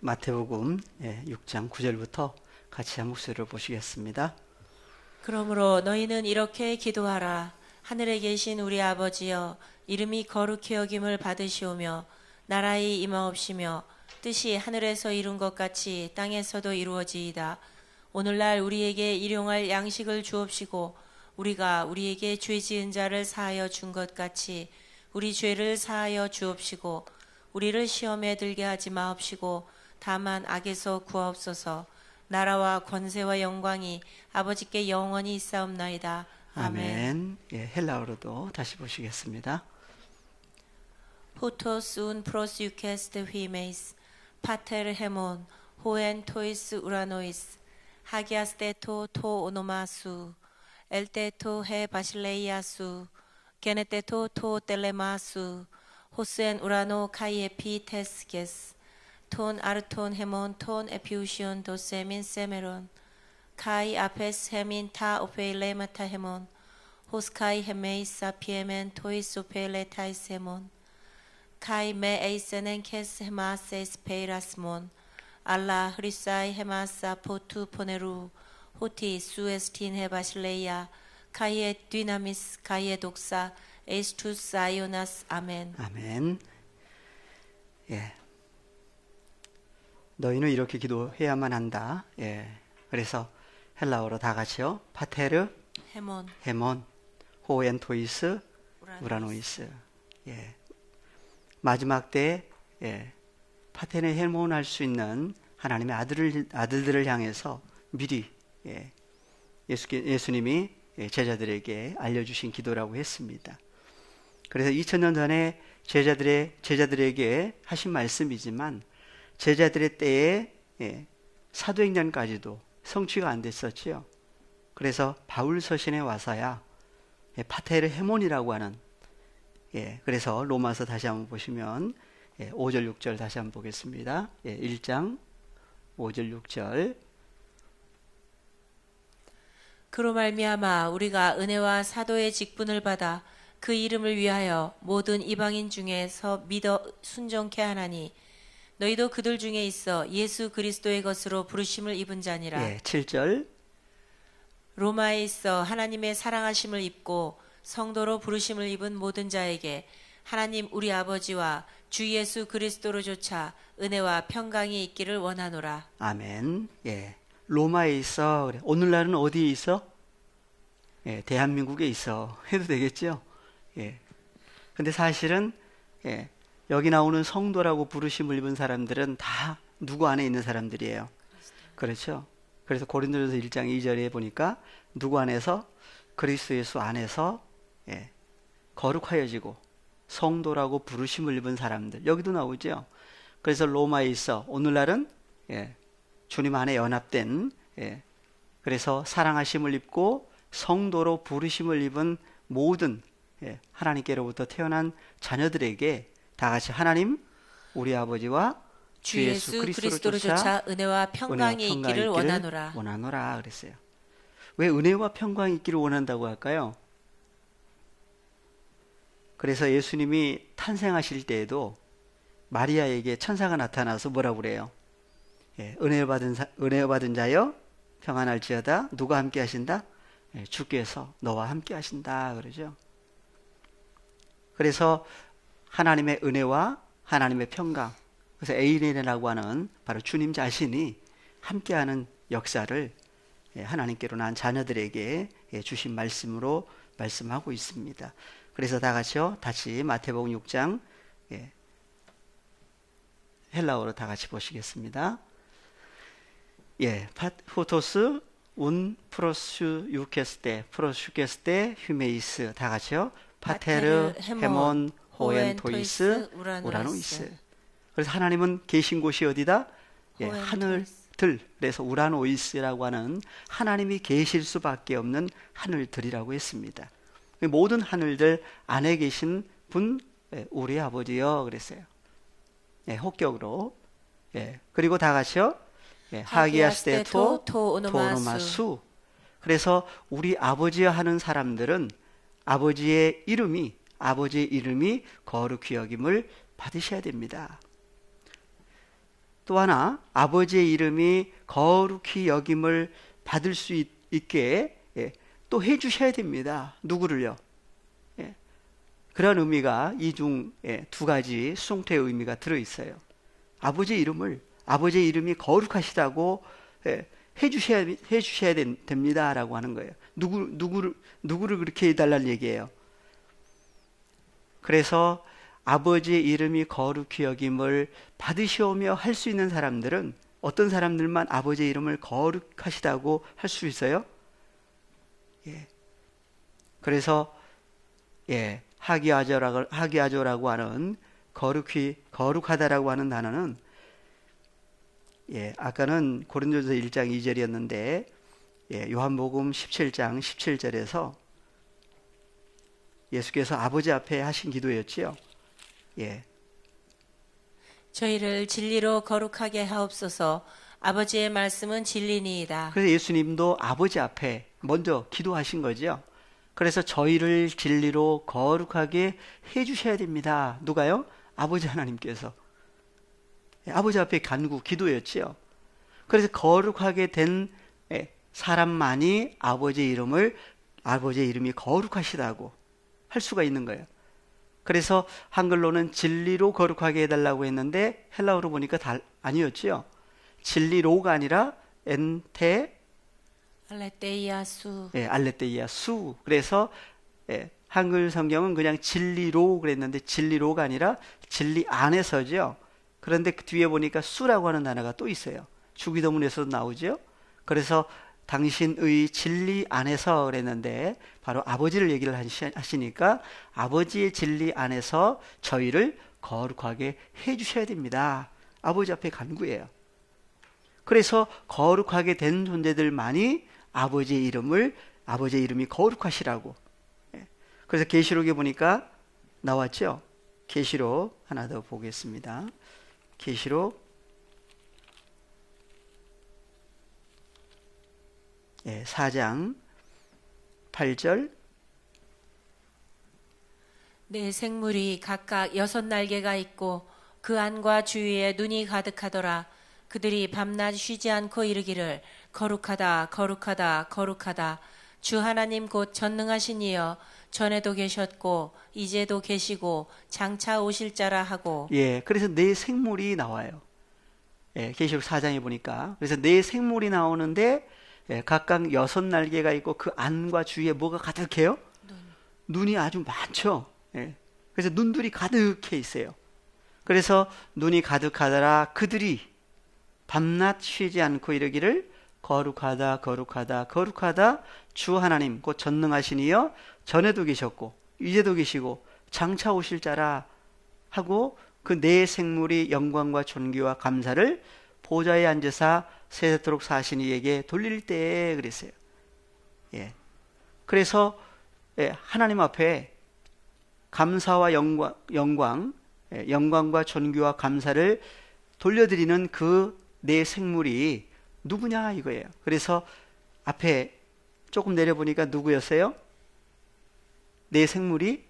마태복음 6장 9절부터 같이 한 목소리를 보시겠습니다. 그러므로 너희는 이렇게 기도하라. 하늘에 계신 우리 아버지여, 이름이 거룩히 여김을 받으시오며 나라의 임하옵시며 뜻이 하늘에서 이룬 것 같이 땅에서도 이루어지이다. 오늘날 우리에게 일용할 양식을 주옵시고 우리가 우리에게 죄 지은 자를 사하여 준 것 같이 우리 죄를 사하여 주옵시고 우리를 시험에 들게 하지 마옵시고 다만 악에서 구하옵소서. 나라와 권세와 영광이 아버지께 영원히 있사옵나이다. 아멘. 헬라어로도 다시 보시겠습니다. 후토스 운 프로스유케스트 휘메이스 파테르 헤몬 호엔 토이스 우라노이스 하기아스테토 토 오노마수 엘테토 헤 바실레이아수 게네테토 토 텔레마수 호스엔 우라노 카이에피 테스게스 톤 아르톤 헤몬 톤 에피우시온 도세민 세메론 카이 아페스 헤민 타 오페일레마타 헤몬 호스카이 헤메이사 피에멘 토이스 오페일레타이스 헤몬 카이 메 에이세넨 케스 헤마세스 페이라스몬 알라 흐리사이 헤마사 포투 포네루 호티 수에스틴 헤바실레이아 카이에 디나미스 카이에 독사 에스투스 아이오나스 아멘. 아멘. 너희는 이렇게 기도해야만 한다. 그래서 헬라어로 다 같이요. 파테르 헤몬 호엔 토이스 우라노이스. 마지막 때에 파테르 헤몬 할 수 있는 하나님의 아들들을 향해서 미리 예수님이 제자들에게 알려주신 기도라고 했습니다. 그래서 2000년 전에 제자들에게 하신 말씀이지만 제자들의 때에 사도행전까지도 성취가 안 됐었지요. 그래서 바울 서신에 와서야 파테르 헤몬이라고 하는 그래서 로마서 다시 한번 보시면 5절 6절 다시 한번 보겠습니다. 1장 5절 6절 그로 말미암아 우리가 은혜와 사도의 직분을 받아 그 이름을 위하여 모든 이방인 중에서 믿어 순종케 하나니 너희도 그들 중에 있어 예수 그리스도의 것으로 부르심을 입은 자니라. 7절 로마에 있어 하나님의 사랑하심을 입고 성도로 부르심을 입은 모든 자에게 하나님 우리 아버지와 주 예수 그리스도로조차 은혜와 평강이 있기를 원하노라. 아멘. 로마에 있어. 그래. 오늘날은 어디에 있어? 대한민국에 있어. 해도 되겠죠? 근데 사실은 여기 나오는 성도라고 부르심을 입은 사람들은 다 누구 안에 있는 사람들이에요. 그렇죠? 그래서 고린도전서 1장 2절에 보니까 누구 안에서? 그리스도 예수 안에서 거룩하여지고 성도라고 부르심을 입은 사람들. 여기도 나오죠. 그래서 로마에 있어. 오늘날은 주님 안에 연합된 그래서 사랑하심을 입고 성도로 부르심을 입은 모든 하나님께로부터 태어난 자녀들에게 다 같이 하나님 우리 아버지와 주 예수 그리스도로조차 은혜와 평강이 있기를 원하노라 그랬어요. 왜 은혜와 평강이 있기를 원한다고 할까요? 그래서 예수님이 탄생하실 때에도 마리아에게 천사가 나타나서 뭐라고 그래요? 은혜 받은 자여 평안할지어다. 누가 함께 하신다? 주께서 너와 함께 하신다 그러죠. 그래서 하나님의 은혜와 하나님의 평강, 그래서 에이레네라고 하는 바로 주님 자신이 함께하는 역사를 하나님께로 난 자녀들에게 주신 말씀으로 말씀하고 있습니다. 그래서 다 같이요. 다시 마태복음 6장 헬라어로 다 같이 보시겠습니다. 후토스 운 프로슈케스테 휴메이스 다 같이요. 파테르 헤몬 호엔 토이스 우라노이스. 그래서 하나님은 계신 곳이 어디다? 하늘들. 그래서 우라노이스라고 하는 하나님이 계실 수밖에 없는 하늘들이라고 했습니다. 모든 하늘들 안에 계신 분 우리 아버지여 그랬어요. 혹격으로. 그리고 다 같이요. 하기아스테토 토오노마수. 그래서 우리 아버지여 하는 사람들은 아버지의 이름이 거룩히 여김을 받으셔야 됩니다. 또 하나 아버지의 이름이 거룩히 여김을 받을 수 있게 또 해주셔야 됩니다. 누구를요? 그런 의미가 이 중 두 가지 수동태의 의미가 들어있어요. 아버지의 이름이 거룩하시다고 해주셔야 됩니다. 라고 하는 거예요. 누구를 그렇게 해달라는 얘기예요. 그래서 아버지의 이름이 거룩히 여김을 받으시오며 할 수 있는 사람들은 어떤 사람들만 아버지의 이름을 거룩하시다고 할 수 있어요? 그래서 하기야조라고 하는 거룩하다라고 하는 단어는 아까는 고린도서 1장 2절이었는데 요한복음 17장 17절에서 예수께서 아버지 앞에 하신 기도였지요. 저희를 진리로 거룩하게 하옵소서. 아버지의 말씀은 진리니이다. 그래서 예수님도 아버지 앞에 먼저 기도하신 거죠. 그래서 저희를 진리로 거룩하게 해주셔야 됩니다. 누가요? 아버지 하나님께서. 아버지 앞에 간구, 기도였지요. 그래서 거룩하게 된 사람만이 아버지의 이름이 거룩하시다고 할 수가 있는 거예요. 그래서 한글로는 진리로 거룩하게 해달라고 했는데 헬라어로 보니까 아니었지요. 진리로가 아니라 알레테이아수. 알레테이아수. 그래서 한글 성경은 그냥 진리로 그랬는데 진리로가 아니라 진리 안에서죠. 그런데 그 뒤에 보니까 수라고 하는 단어가 또 있어요. 주기도문에서도 나오죠. 그래서 당신의 진리 안에서 그랬는데 바로 아버지를 얘기를 하시니까 아버지의 진리 안에서 저희를 거룩하게 해주셔야 됩니다. 아버지 앞에 간구예요. 그래서 거룩하게 된 존재들만이 아버지의 이름이 거룩하시라고. 그래서 계시록에 보니까 나왔죠. 계시록 하나 더 보겠습니다. 계시록 4장 8절. 네 생물이 각각 6날개가 있고 그 안과 주위에 눈이 가득하더라. 그들이 밤낮 쉬지 않고 이르기를 거룩하다 거룩하다 거룩하다 주 하나님 곧 전능하신 이여 전에도 계셨고 이제도 계시고 장차 오실 자라 하고. 그래서 네 생물이 나와요. 계시록 4장에 보니까. 그래서 네 생물이 나오는데 각각 6날개가 있고 그 안과 주위에 뭐가 가득해요? 눈이 아주 많죠. 그래서 눈들이 가득해 있어요. 그래서 눈이 가득하더라. 그들이 밤낮 쉬지 않고 이르기를 거룩하다 거룩하다 거룩하다 주 하나님 곧 전능하신 이여 전에도 계셨고 이제도 계시고 장차 오실 자라 하고 그 네 생물이 영광과 존귀와 감사를 보좌에 앉으사 세세토록 사신 이에게 돌릴 때에 그랬어요. 그래서 하나님 앞에 감사와 영광과 존귀와 감사를 돌려드리는 그 네 생물이 누구냐 이거예요. 그래서 앞에 조금 내려보니까 누구였어요? 네 생물이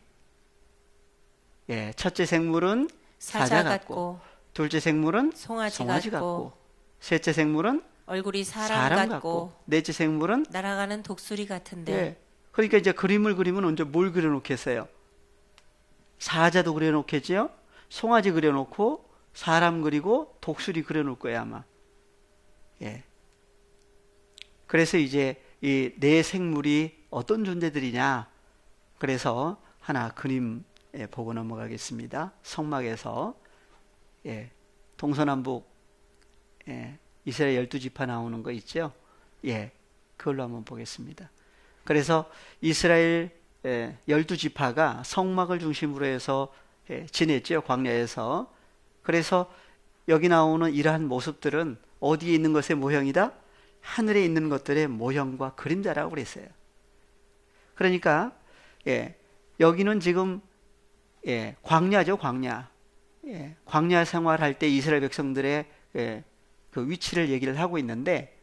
첫째 생물은 사자 같고 둘째 생물은 송아지 같고 셋째 생물은 얼굴이 사람 같고 넷째 생물은 날아가는 독수리 같은데. 그러니까 이제 그림을 그리면 언제 뭘 그려놓겠어요? 사자도 그려놓겠지요. 송아지 그려놓고 사람 그리고 독수리 그려놓을 거예요 아마. 그래서 이제 이 네 생물이 어떤 존재들이냐. 그래서 하나 그림 보고 넘어가겠습니다. 성막에서 동서남북 이스라엘 12지파 나오는 거 있죠. 그걸로 한번 보겠습니다. 그래서 이스라엘 12지파가 성막을 중심으로 해서 지냈죠. 광야에서. 그래서 여기 나오는 이러한 모습들은 어디에 있는 것의 모형이다? 하늘에 있는 것들의 모형과 그림자라고 그랬어요. 그러니까 여기는 지금 광야죠. 광야. 광야 생활할 때 이스라엘 백성들의 그 위치를 얘기를 하고 있는데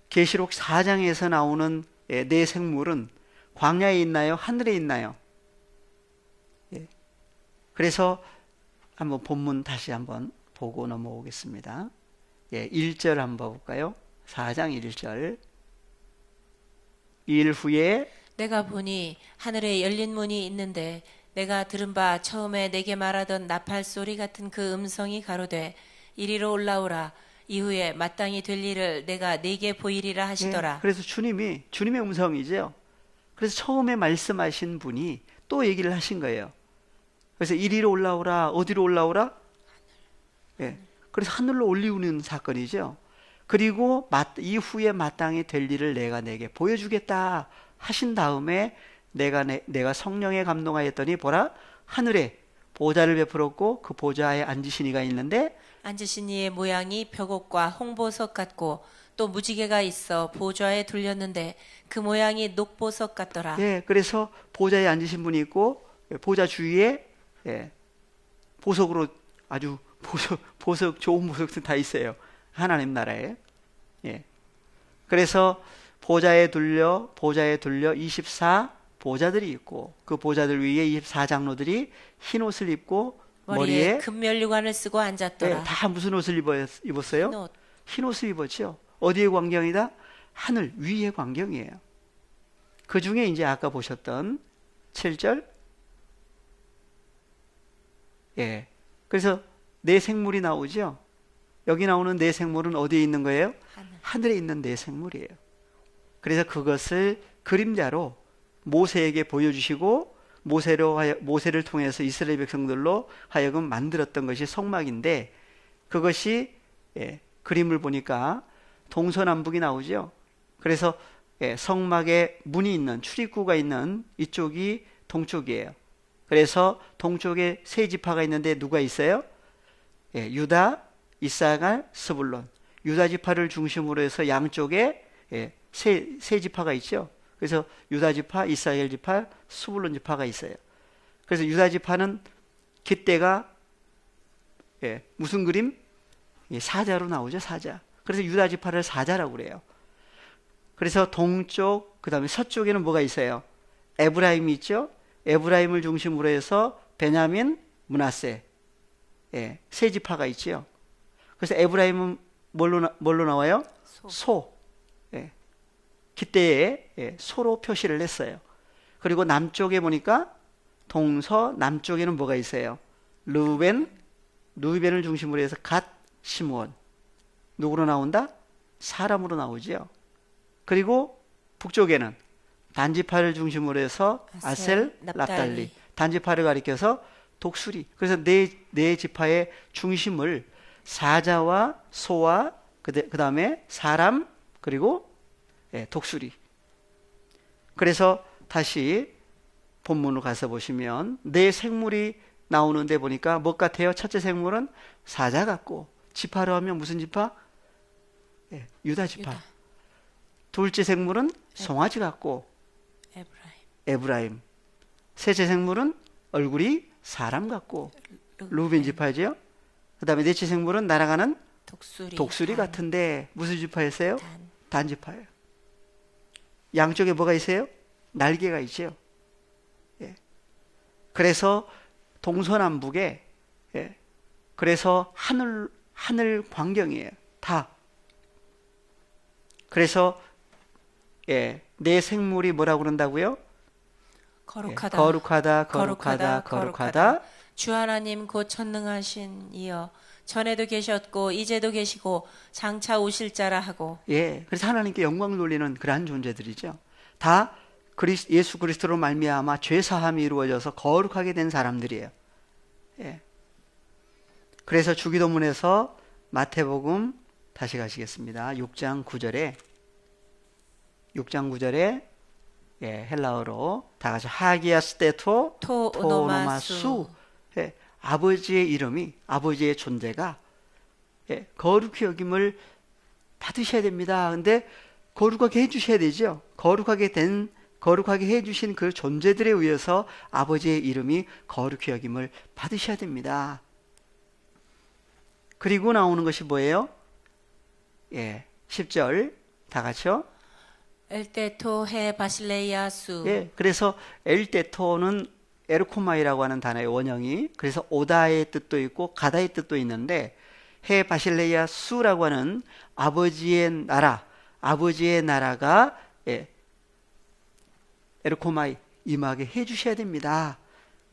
계시록 4장에서 나오는 네 생물은 광야에 있나요? 하늘에 있나요? 그래서 한번 본문 다시 한번 보고 넘어오겠습니다. 예, 1절 한번 볼까요? 4장 1절. 일 후에 내가 보니 하늘에 열린 문이 있는데 내가 들은 바 처음에 내게 말하던 나팔 소리 같은 그 음성이 가로되 이리로 올라오라. 이후에 마땅히 될 일을 내가 네게 보이리라 하시더라. 예, 그래서 주님의 음성이죠. 그래서 처음에 말씀하신 분이 또 얘기를 하신 거예요. 그래서 이리로 올라오라. 어디로 올라오라? 예, 그래서 하늘로 올리우는 사건이죠. 그리고 이후에 마땅히 될 일을 내가 내게 보여주겠다 하신 다음에 내가 성령에 감동하였더니 보라 하늘에 보좌를 베풀었고 그 보좌에 앉으신 이가 있는데 앉으신 이의 모양이 벽옥과 홍보석 같고 또 무지개가 있어 보좌에 둘렸는데 그 모양이 녹보석 같더라. 예, 그래서 보좌에 앉으신 분이 있고 보좌 주위에 예, 보석으로 아주 보석 좋은 보석들 다 있어요. 하나님 나라에. 예. 그래서 보좌에 둘려 24 보좌들이 있고 그 보좌들 위에 24장로들이 흰 옷을 입고 머리에 금면류관을 쓰고 앉았더라. 예, 다 무슨 옷을 입었어요? 흰 옷. 흰 옷을 입었죠. 어디의 광경이다? 하늘 위의 광경이에요. 그 중에 이제 아까 보셨던 7절. 예. 그래서 네 생물이 나오죠. 여기 나오는 네 생물은 어디에 있는 거예요? 하늘에 있는 네 생물이에요. 그래서 그것을 그림자로 모세에게 보여주시고 모세를 통해서 이스라엘 백성들로 하여금 만들었던 것이 성막인데 그것이 예, 그림을 보니까 동서남북이 나오죠. 그래서 예, 성막에 문이 있는 출입구가 있는 이쪽이 동쪽이에요. 그래서 동쪽에 세 지파가 있는데 누가 있어요? 예, 유다, 이사갈, 스불론. 유다 지파를 중심으로 해서 양쪽에 예, 세 지파가 있죠. 그래서 유다 지파, 이스라엘 지파, 스불론 지파가 있어요. 그래서 유다 지파는 깃대가 예, 무슨 그림? 예, 사자로 나오죠, 사자. 그래서 유다 지파를 사자라고 그래요. 그래서 동쪽, 그 다음에 서쪽에는 뭐가 있어요? 에브라임이 있죠. 에브라임을 중심으로 해서 베냐민, 므낫세 예, 세 지파가 있죠. 그래서 에브라임은 뭘로 나와요? 소. 예. 깃대에 예, 소로 표시를 했어요. 그리고 남쪽에 보니까 남쪽에는 뭐가 있어요? 루벤을 중심으로 해서 갓, 시므온. 누구로 나온다? 사람으로 나오죠. 그리고 북쪽에는 단지파를 중심으로 해서 아셀, 납달리. 단지파를 가리켜서 독수리. 그래서 네 지파의 중심을 사자와 소와 그 다음에 사람 그리고 예, 독수리. 그래서 다시 본문으로 가서 보시면 네 생물이 나오는데 보니까 뭐 같아요? 첫째 생물은 사자 같고 지파로 하면 무슨 지파? 예, 유다 지파. 유다. 둘째 생물은 송아지 같고 에브라임. 셋째 생물은 얼굴이 사람 같고 루벤 지파죠. 그 다음에 넷째 생물은 날아가는 독수리 같은데 무슨 지파였어요? 단 지파예요. 양쪽에 뭐가 있어요? 날개가 있죠. 예. 그래서 동서남북에 예. 그래서 하늘 광경이에요. 다. 그래서 예, 네 생물이 뭐라고 그런다고요? 거룩하다. 예, 거룩하다. 주 하나님 곧 전능하신 이여 전에도 계셨고 이제도 계시고 장차 오실 자라 하고. 예, 그래서 하나님께 영광을 돌리는 그러한 존재들이죠. 다 예수 그리스도로 말미암아 죄 사함이 이루어져서 거룩하게 된 사람들이에요. 예. 그래서 주기도문에서 마태복음 다시 가시겠습니다. 6장 9절에 예, 헬라어로 다 같이 하기아스테토 토노마수 예, 아버지의 이름이 아버지의 존재가 예, 거룩히 여김을 받으셔야 됩니다. 근데 거룩하게 해주셔야 되죠. 거룩하게 해주신 그 존재들에 의해서 아버지의 이름이 거룩히 여김을 받으셔야 됩니다. 그리고 나오는 것이 뭐예요? 예, 10절 다 같이요. 엘테토 해 바실레이아수. 예, 그래서 엘테토는 에르코마이라고 하는 단어의 원형이 그래서 오다의 뜻도 있고 가다의 뜻도 있는데 해 바실레야 수라고 하는 아버지의 나라, 아버지의 나라가 에르코마이 임하게 해주셔야 됩니다.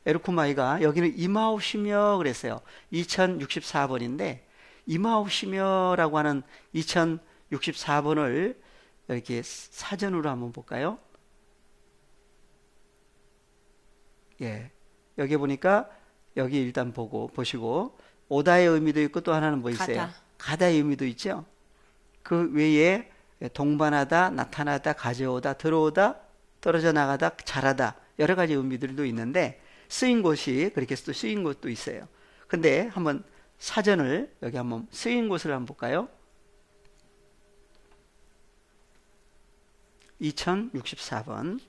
에르코마이가 여기는 임하옵시며 그랬어요. 2064번인데 임하옵시며라고 하는 2064번을 이렇게 사전으로 한번 볼까요? 예, 여기 보니까 여기 일단 보시고 오다의 의미도 있고 또 하나는 뭐 있어요? 가다. 가다의 의미도 있죠. 그 외에 동반하다, 나타나다, 가져오다, 들어오다, 떨어져 나가다, 자라다 여러 가지 의미들도 있는데 쓰인 곳이 그렇게 또 쓰인 곳도 있어요. 근데 한번 사전을 여기 한번 쓰인 곳을 한번 볼까요? 2064번.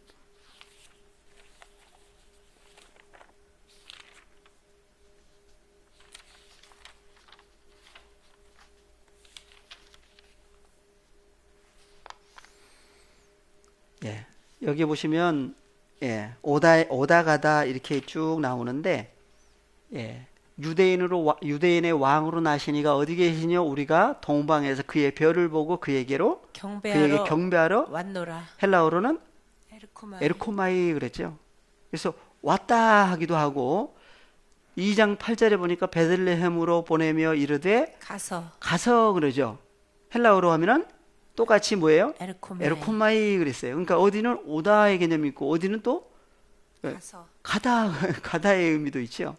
예, 여기 보시면 오다 가다 이렇게 쭉 나오는데 유대인의 왕으로 나시니가 어디 계시뇨? 우리가 동방에서 그의 별을 보고 그에게 경배하러 왔노라. 헬라어로는 에르코마이. 에르코마이 그랬죠. 그래서 왔다 하기도 하고 2장 8절에 보니까 베들레헴으로 보내며 이르되 가서 그러죠. 헬라어로 하면은 똑같이 뭐예요? 에르코마이 그랬어요. 그러니까 어디는 오다의 개념이 있고 어디는 또 가다의 의미도 있죠.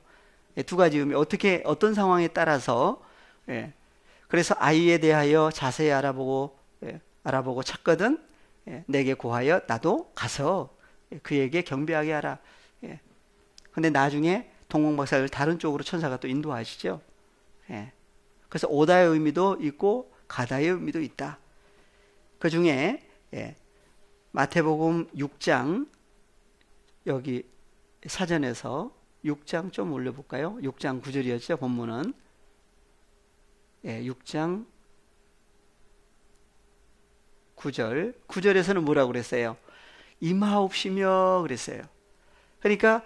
두 가지 의미 어떤 상황에 따라서 그래서 아이에 대하여 자세히 알아보고 찾거든 내게 고하여 나도 가서 그에게 경배하게 하라. 근데 나중에 동방박사를 다른 쪽으로 천사가 또 인도하시죠. 그래서 오다의 의미도 있고 가다의 의미도 있다. 그 중에 마태복음 6장 여기 사전에서 6장 좀 올려볼까요? 6장 9절이었죠 본문은. 6장 9절에서는 뭐라고 그랬어요? 임하옵시며 그랬어요. 그러니까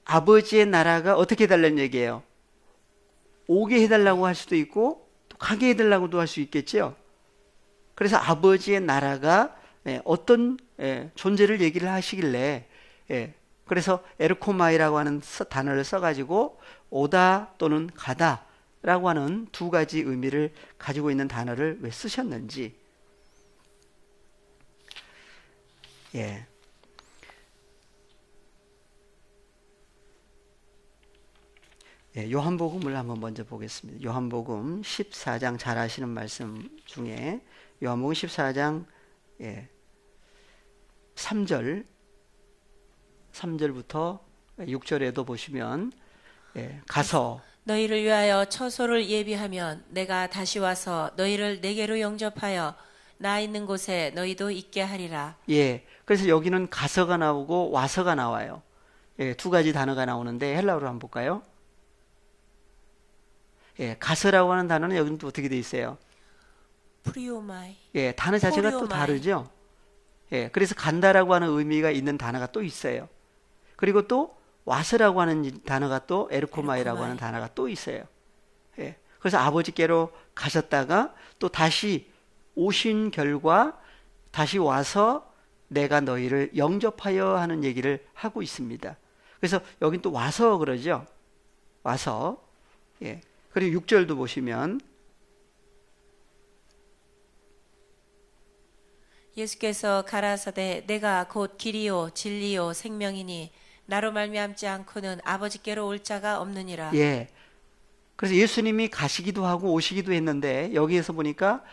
아버지의 나라가 어떻게 해달라는 얘기예요? 오게 해달라고 할 수도 있고 또 가게 해달라고도 할 수 있겠죠. 그래서 아버지의 나라가 어떤 존재를 얘기를 하시길래 그래서 에르코마이라고 하는 단어를 써가지고 오다 또는 가다라고 하는 두 가지 의미를 가지고 있는 단어를 왜 쓰셨는지. 요한복음을 한번 먼저 보겠습니다. 요한복음 14장 잘 아시는 말씀 중에 요한복음 14장 3절부터 6절에도 보시면 가서 너희를 위하여 처소를 예비하면 내가 다시 와서 너희를 내게로 영접하여 나 있는 곳에 너희도 있게 하리라. 그래서 여기는 가서가 나오고 와서가 나와요. 두 가지 단어가 나오는데 헬라어로 한번 볼까요? 가서라고 하는 단어는 여기는 또 어떻게 돼 있어요? 프리오마이. 단어 자체가 또 포리오마이. 다르죠. 그래서 간다라고 하는 의미가 있는 단어가 또 있어요. 그리고 또 와서라고 하는 단어가 또 에르코마이라고 하는 단어가 또 있어요. 그래서 아버지께로 가셨다가 또 다시 오신 결과 다시 와서 내가 너희를 영접하여 하는 얘기를 하고 있습니다. 그래서 여긴 또 와서 그러죠. 와서. 그리고 6절도 보시면 예수께서 가라사대 내가 곧 길이요 진리요 생명이니 나로 말미암지 않고는 아버지께로 올 자가 없느니라. 그래서 예수님이 가시기도 하고 오시기도 했는데 여기에서 보니까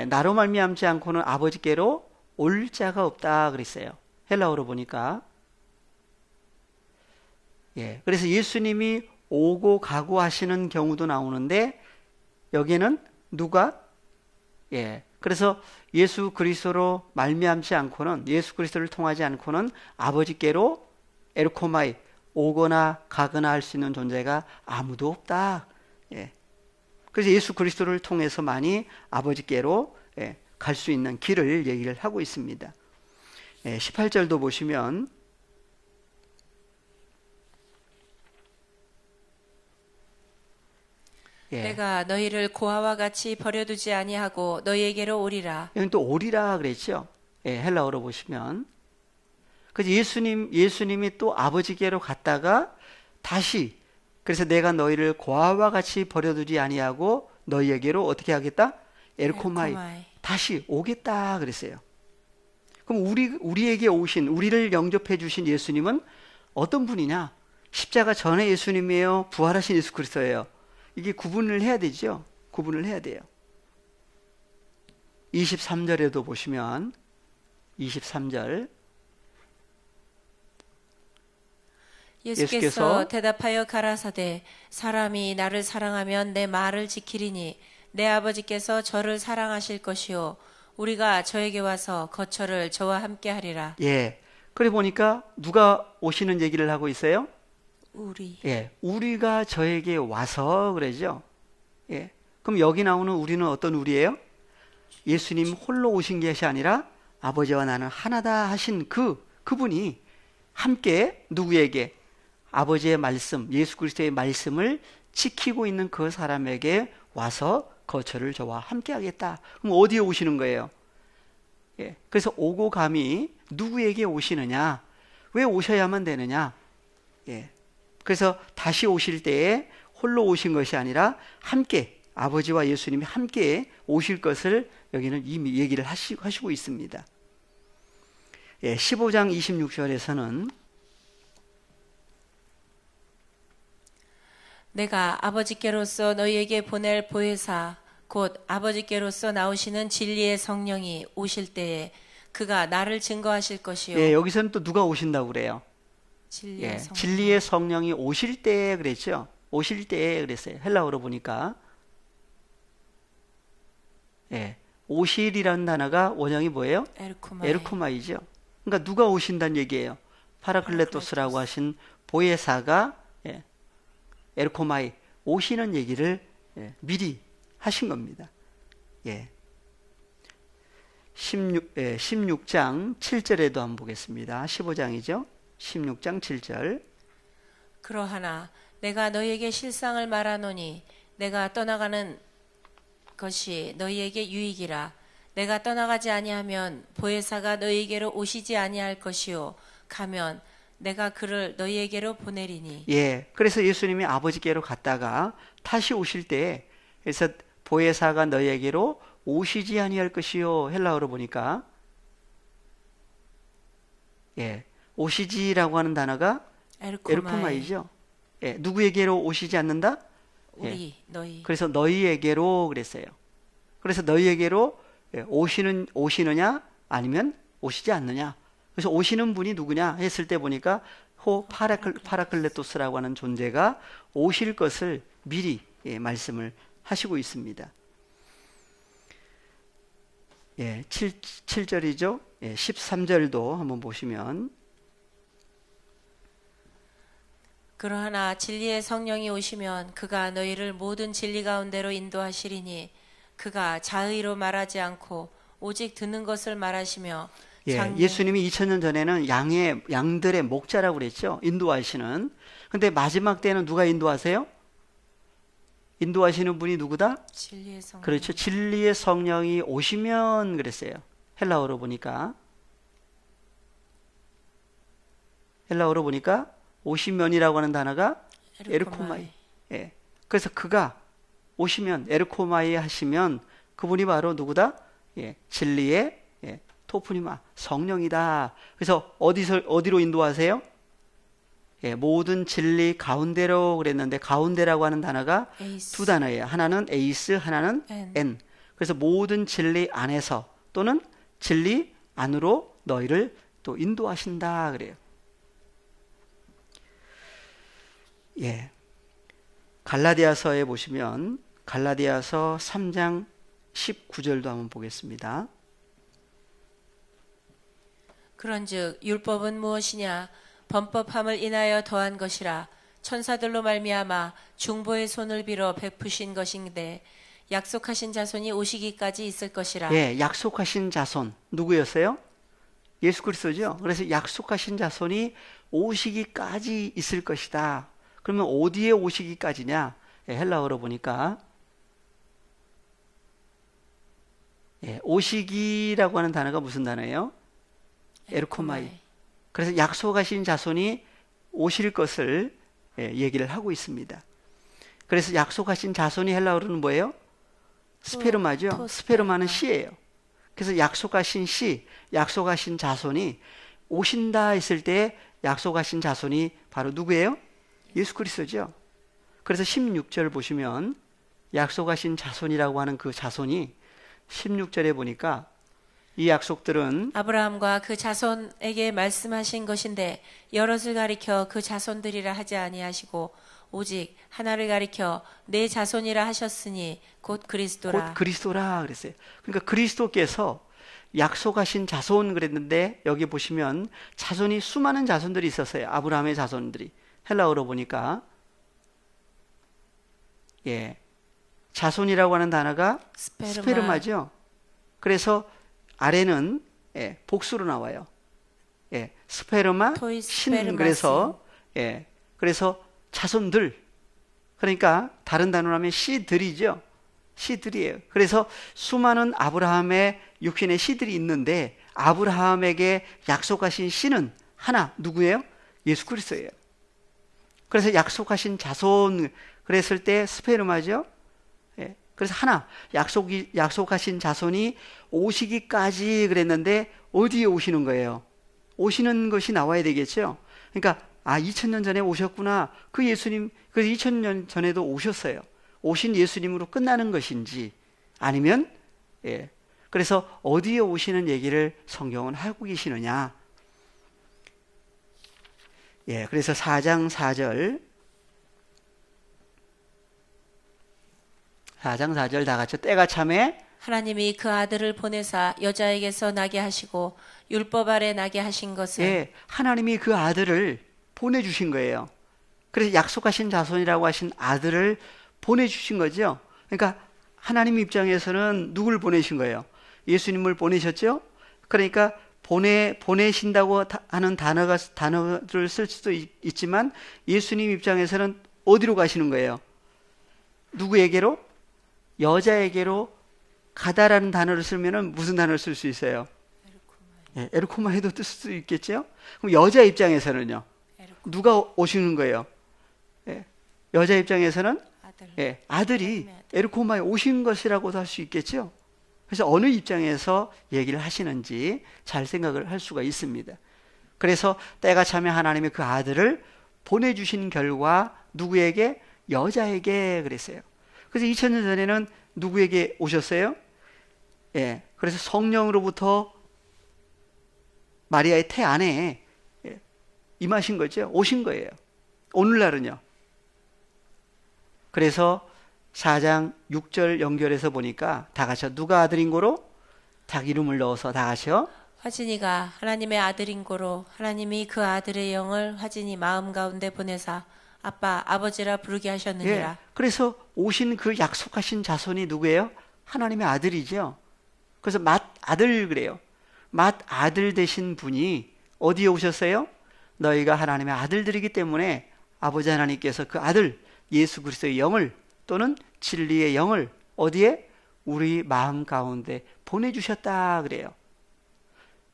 나로 말미암지 않고는 아버지께로 올 자가 없다 그랬어요. 헬라어로 보니까. 그래서 예수님이 오고 가고 하시는 경우도 나오는데 여기는 누가? 그래서 예수 그리스도로 말미암지 않고는 예수 그리스도를 통하지 않고는 아버지께로 에르코마이 오거나 가거나 할 수 있는 존재가 아무도 없다. 그래서 예수 그리스도를 통해서만이 아버지께로 갈 수 있는 길을 얘기를 하고 있습니다. 18절도 보시면 예. 내가 너희를 고아와 같이 버려두지 아니하고 너희에게로 오리라. 여기 또 오리라 그랬죠. 예, 헬라어로 보시면. 그래서 예수님이 또 아버지께로 갔다가 다시, 그래서 내가 너희를 고아와 같이 버려두지 아니하고 너희에게로 어떻게 하겠다? 엘코마이. 다시 오겠다 그랬어요. 그럼 우리에게 오신, 우리를 영접해 주신 예수님은 어떤 분이냐? 십자가 전에 예수님이에요? 부활하신 예수 그리스도예요? 이게 구분을 해야 되죠. 구분을 해야 돼요. 23절에도 보시면 23절 예수께서 대답하여 가라사대 사람이 나를 사랑하면 내 말을 지키리니 내 아버지께서 저를 사랑하실 것이요 우리가 저에게 와서 거처를 저와 함께 하리라. 예. 그래 보니까 누가 오시는 얘기를 하고 있어요? 우리. 예. 우리가 저에게 와서 그러죠. 예. 그럼 여기 나오는 우리는 어떤 우리예요? 예수님 홀로 오신 것이 아니라 아버지와 나는 하나다 하신 그분이 함께 누구에게? 아버지의 말씀, 예수 그리스도의 말씀을 지키고 있는 그 사람에게 와서 거처를 저와 함께 하겠다. 그럼 어디에 오시는 거예요? 예. 그래서 오고 감히 누구에게 오시느냐? 왜 오셔야만 되느냐? 예. 그래서 다시 오실 때에 홀로 오신 것이 아니라 함께 아버지와 예수님이 함께 오실 것을 여기는 이미 얘기를 하시고 있습니다. 예, 15장 26절에서는 내가 아버지께로서 너희에게 보낼 보혜사 곧 아버지께로서 나오시는 진리의 성령이 오실 때에 그가 나를 증거하실 것이요. 예, 여기서는 또 누가 오신다고 그래요? 진리의 성령. 진리의 성령이 오실 때에 그랬죠. 오실 때에 그랬어요. 헬라어로 보니까 오실이라는 단어가 원형이 뭐예요? 에르코마이죠. 그러니까 누가 오신다는 얘기예요. 파라클레토스라고 하신 보혜사가 에르코마이 오시는 얘기를 미리 하신 겁니다. 16장 7절에도 한번 보겠습니다. 15장이죠. 16장 7절. 그러하나 내가 너희에게 실상을 말하노니 내가 떠나가는 것이 너희에게 유익이라. 내가 떠나가지 아니하면 보혜사가 너희에게로 오시지 아니할 것이요 가면 내가 그를 너희에게로 보내리니. 예, 그래서 예수님이 아버지께로 갔다가 다시 오실 때 그래서 보혜사가 너희에게로 오시지 아니할 것이요. 헬라어로 보니까 오시지라고 하는 단어가 에르코마이죠. 누구에게로 오시지 않는다? 우리, 너희. 그래서 너희에게로 그랬어요. 그래서 너희에게로 오시느냐 아니면 오시지 않느냐. 그래서 오시는 분이 누구냐 했을 때 보니까 파라클레토스라고 하는 존재가 오실 것을 미리 말씀을 하시고 있습니다. 7절이죠. 13절도 한번 보시면 그러하나 진리의 성령이 오시면 그가 너희를 모든 진리 가운데로 인도하시리니 그가 자의로 말하지 않고 오직 듣는 것을 말하시며 예수님이 2000년 전에는 양들의 목자라고 그랬죠. 인도하시는. 근데 마지막 때는 누가 인도하세요? 인도하시는 분이 누구다? 진리의 성령. 그렇죠. 진리의 성령이 오시면 그랬어요. 헬라어로 보니까 오시면이라고 하는 단어가 에르코마이. 그래서 그가 오시면 에르코마이 하시면 그분이 바로 누구다? 진리의 토프니마 성령이다. 그래서 어디로 인도하세요? 모든 진리 가운데로 그랬는데 가운데라고 하는 단어가 에이스. 두 단어예요. 하나는 에이스, 하나는 엔. 그래서 모든 진리 안에서 또는 진리 안으로 너희를 또 인도하신다 그래요. 갈라디아서에 보시면 갈라디아서 3장 19절도 한번 보겠습니다. 그런즉 율법은 무엇이냐? 범법함을 인하여 더한 것이라. 천사들로 말미암아 중보의 손을 빌어 베푸신 것인데 약속하신 자손이 오시기까지 있을 것이라. 약속하신 자손 누구였어요? 예수 그리스도죠. 그래서 약속하신 자손이 오시기까지 있을 것이다. 그러면 어디에 오시기까지냐? 헬라어로 보니까 오시기라고 하는 단어가 무슨 단어예요? 에르코마이. 그래서 약속하신 자손이 오실 것을 얘기를 하고 있습니다. 그래서 약속하신 자손이 헬라어로는 뭐예요? 스페르마죠. 스페르마는 씨예요. 그래서 약속하신 씨, 약속하신 자손이 오신다 했을 때 약속하신 자손이 바로 누구예요? 예수 그리스도죠. 그래서 16절 보시면 약속하신 자손이라고 하는 그 자손이 16절에 보니까 이 약속들은 아브라함과 그 자손에게 말씀하신 것인데 여럿을 가리켜 그 자손들이라 하지 아니하시고 오직 하나를 가리켜 내 자손이라 하셨으니 곧 그리스도라. 곧 그리스도라 그랬어요. 그러니까 그리스도께서 약속하신 자손 그랬는데 여기 보시면 자손이 수많은 자손들이 있었어요. 아브라함의 자손들이. 헬라어로 보니까 자손이라고 하는 단어가 스페르마죠. 그래서 아래는 복수로 나와요. 스페르마, 신. 그래서 그래서 자손들. 그러니까 다른 단어로 하면 씨들이죠. 씨들이에요. 그래서 수많은 아브라함의 육신의 씨들이 있는데 아브라함에게 약속하신 씨는 하나 누구예요? 예수 그리스도예요. 그래서 약속하신 자손 그랬을 때 스페르마죠. 그래서 하나 약속하신 자손이 오시기까지 그랬는데 어디에 오시는 거예요? 오시는 것이 나와야 되겠죠. 그러니까 2000년 전에 오셨구나. 그 예수님 그래서 2000년 전에도 오셨어요. 오신 예수님으로 끝나는 것인지 아니면 그래서 어디에 오시는 얘기를 성경은 하고 계시느냐. 그래서 4장 4절 다 같이 때가 참에 하나님이 그 아들을 보내사 여자에게서 나게 하시고 율법 아래 나게 하신 것은 하나님이 그 아들을 보내주신 거예요. 그래서 약속하신 자손이라고 하신 아들을 보내주신 거죠. 그러니까 하나님 입장에서는 누굴 보내신 거예요? 예수님을 보내셨죠? 그러니까 보내신다고 하는 단어를 쓸 수도 있지만 예수님 입장에서는 어디로 가시는 거예요? 누구에게로? 여자에게로 가다라는 단어를 쓰면은 무슨 단어를 쓸 수 있어요? 에르코마 해도 쓸 수 있겠죠? 그럼 여자 입장에서는요? 누가 오시는 거예요? 여자 입장에서는 아들이 에르코마에 오신 것이라고도 할 수 있겠죠? 그래서 어느 입장에서 얘기를 하시는지 잘 생각을 할 수가 있습니다. 그래서 때가 차면 하나님의 그 아들을 보내주신 결과 누구에게? 여자에게 그랬어요. 그래서 2000년 전에는 누구에게 오셨어요? 그래서 성령으로부터 마리아의 태 안에 임하신 거죠. 오신 거예요. 오늘날은요. 그래서 4장 6절 연결해서 보니까 다 같이 누가 아들인 고로? 자기 이름을 넣어서 다 같이요. 화진이가 하나님의 아들인 고로 하나님이 그 아들의 영을 화진이 마음 가운데 보내사 아빠, 아버지라 부르게 하셨느니라. 그래서 오신 그 약속하신 자손이 누구예요? 하나님의 아들이죠. 그래서 맏아들 그래요. 맏아들 되신 분이 어디에 오셨어요? 너희가 하나님의 아들들이기 때문에 아버지 하나님께서 그 아들 예수 그리스도의 영을 또는 진리의 영을 어디에? 우리 마음 가운데 보내주셨다 그래요.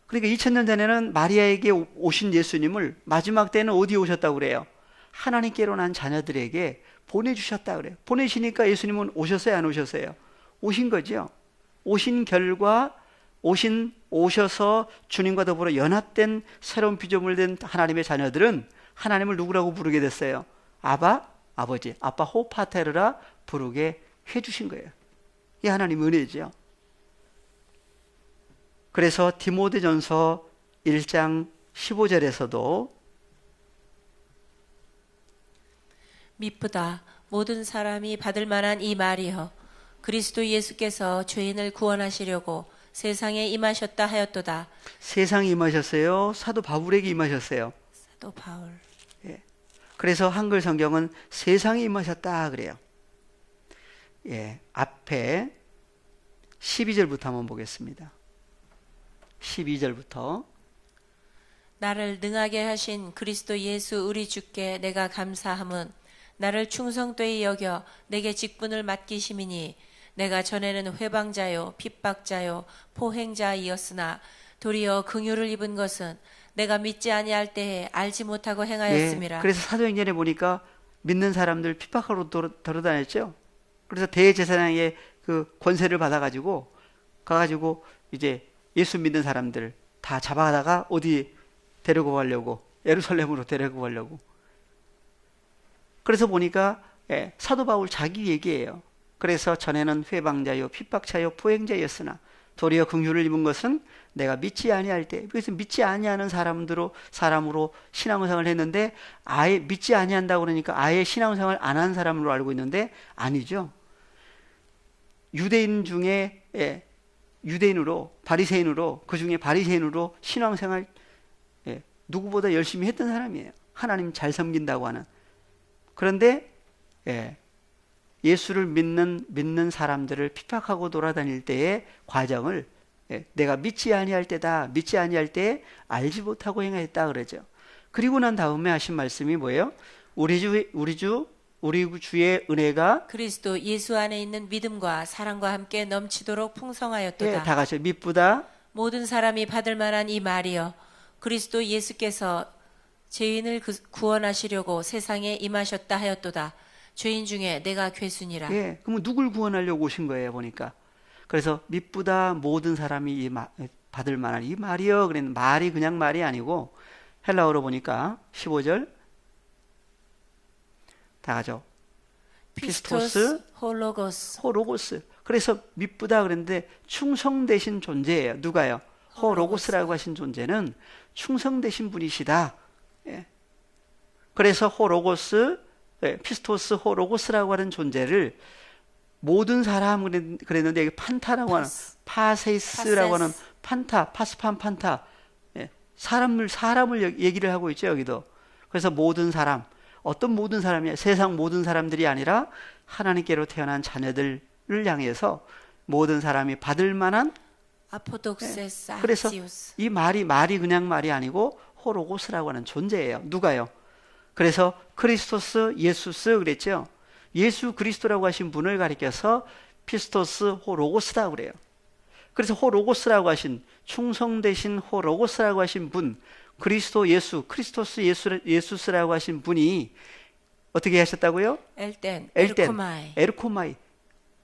그러니까 2000년 전에는 마리아에게 오신 예수님을 마지막 때는 어디에 오셨다고 그래요? 하나님께로 난 자녀들에게 보내주셨다 그래요. 보내시니까 예수님은 오셨어요? 안 오셨어요? 오신 거죠. 오신 결과 오셔서 주님과 더불어 연합된 새로운 피조물 된 하나님의 자녀들은 하나님을 누구라고 부르게 됐어요? 아버지, 아빠 호파테르라 부르게 해주신 거예요. 이 하나님 은혜죠. 그래서 디모데전서 1장 15절에서도 미쁘다 모든 사람이 받을 만한 이 말이여 그리스도 예수께서 죄인을 구원하시려고 세상에 임하셨다 하였도다. 세상에 임하셨어요? 사도 바울에게 임하셨어요? 사도 바울. 그래서 한글 성경은 세상에 임하셨다 그래요. 앞에 12절부터 한번 보겠습니다. 12절부터 나를 능하게 하신 그리스도 예수 우리 주께 내가 감사함은 나를 충성되이 여겨 내게 직분을 맡기심이니 내가 전에는 회방자요 핍박자요 포행자이었으나 도리어 긍휼을 입은 것은 내가 믿지 아니할 때에 알지 못하고 예, 행하였음이라. 그래서 사도행전에 보니까 믿는 사람들 핍박하러 돌아다녔죠. 그래서 대제사장의 그 권세를 받아가지고 가가지고 이제 예수 믿는 사람들 다 잡아다가 어디 데리고 가려고, 예루살렘으로 데리고 가려고. 그래서 보니까 사도 바울 자기 얘기예요. 그래서 전에는 회방자요 핍박자요 포행자였으나 도리어 긍휼을 입은 것은 내가 믿지 아니할 때. 그래서 믿지 아니하는 사람으로 신앙생활을 했는데 아예 믿지 아니한다고 그러니까 아예 신앙생활 안 한 사람으로 알고 있는데 아니죠. 유대인 중에 유대인으로 바리새인으로 그 중에 바리새인으로 신앙생활 누구보다 열심히 했던 사람이에요. 하나님 잘 섬긴다고 하는. 그런데 예수를 믿는 사람들을 핍박하고 돌아다닐 때의 과정을 내가 믿지 아니할 때다. 믿지 아니할 때에 알지 못하고 행하였다 그러죠. 그리고 난 다음에 하신 말씀이 뭐예요? 우리 주의 은혜가 그리스도 예수 안에 있는 믿음과 사랑과 함께 넘치도록 풍성하였도다. 다 같이 미쁘다. 모든 사람이 받을 만한 이 말이여 그리스도 예수께서 죄인을 구원하시려고 세상에 임하셨다 하였도다. 죄인 중에 내가 괴순이라. 그러면 누굴 구원하려고 오신 거예요, 보니까. 그래서 미쁘다 모든 사람이 받을 만한 이 말이여. 그랬는데 말이 그냥 말이 아니고 헬라어로 보니까 15절 다 가죠. 피스토스 호로고스. 그래서 미쁘다 그랬는데 충성되신 존재예요. 누가요? 호로고스라고 하신 존재는 충성되신 분이시다. 그래서 호로고스, 피스토스 호로고스라고 하는 존재를 모든 사람 그랬는데 여기 판타라고 하는 파세스라고 하는 판타, 파스판 판타, 사람을 얘기를 하고 있죠, 여기도. 그래서 모든 사람, 어떤 모든 사람이야? 세상 모든 사람들이 아니라 하나님께로 태어난 자녀들을 향해서 모든 사람이 받을 만한 아포독세스 그래서 아치우스. 이 말이 그냥 말이 아니고 호로고스라고 하는 존재예요. 누가요? 그래서 크리스토스 예수스 그랬죠. 예수 그리스도라고 하신 분을 가리켜서 피스토스 호로고스라고 그래요. 그래서 호로고스라고 하신 충성되신 호로고스라고 하신 분, 그리스도 예수, 크리스토스 예수스라고 하신 분이 어떻게 하셨다고요? 엘텐, 에르코마이.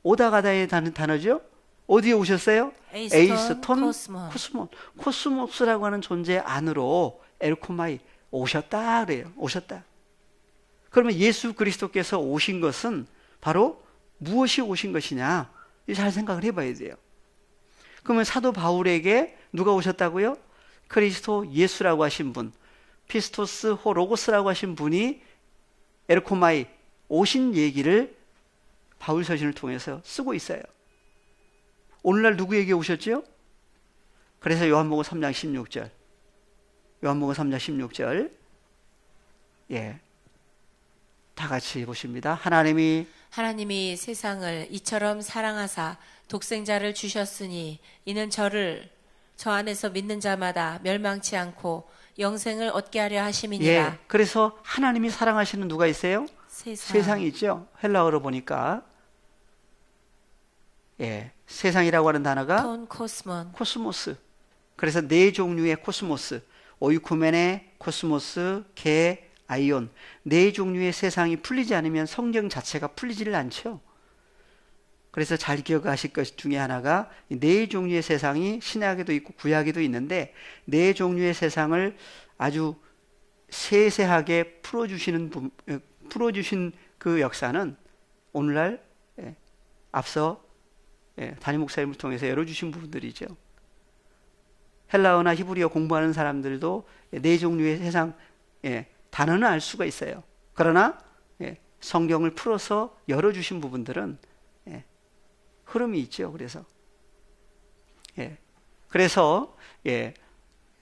오다가다의 단어죠. 어디에 오셨어요? 에이스톤 코스모스라고 하는 존재 안으로 엘코마이 오셨다 그래요. 오셨다. 그러면 예수 그리스도께서 오신 것은 바로 무엇이 오신 것이냐? 잘 생각을 해봐야 돼요. 그러면 사도 바울에게 누가 오셨다고요? 그리스도 예수라고 하신 분, 피스토스 호로고스라고 하신 분이 엘코마이 오신 얘기를 바울 서신을 통해서 쓰고 있어요. 오늘날 누구에게 오셨죠? 그래서 요한복음 3장 16절. 요한복음 3장 16절. 다 같이 보십니다. 하나님이 세상을 이처럼 사랑하사 독생자를 주셨으니 이는 저 안에서 믿는 자마다 멸망치 않고 영생을 얻게 하려 하심이니라. 그래서 하나님이 사랑하시는 누가 있어요? 세상이 있죠. 헬라어로 보니까 세상이라고 하는 단어가 코스모스. 그래서 네 종류의 코스모스, 오이쿠멘의 코스모스, 개, 아이온, 네 종류의 세상이 풀리지 않으면 성경 자체가 풀리지를 않죠. 그래서 잘 기억하실 것 중에 하나가 네 종류의 세상이 신약에도 있고 구약에도 있는데 네 종류의 세상을 아주 세세하게 풀어주신 그 역사는 오늘날 앞서 담임 목사님을 통해서 열어주신 부분들이죠. 헬라어나 히브리어 공부하는 사람들도 네 종류의 세상 단어는 알 수가 있어요. 그러나 성경을 풀어서 열어주신 부분들은 흐름이 있죠. 그래서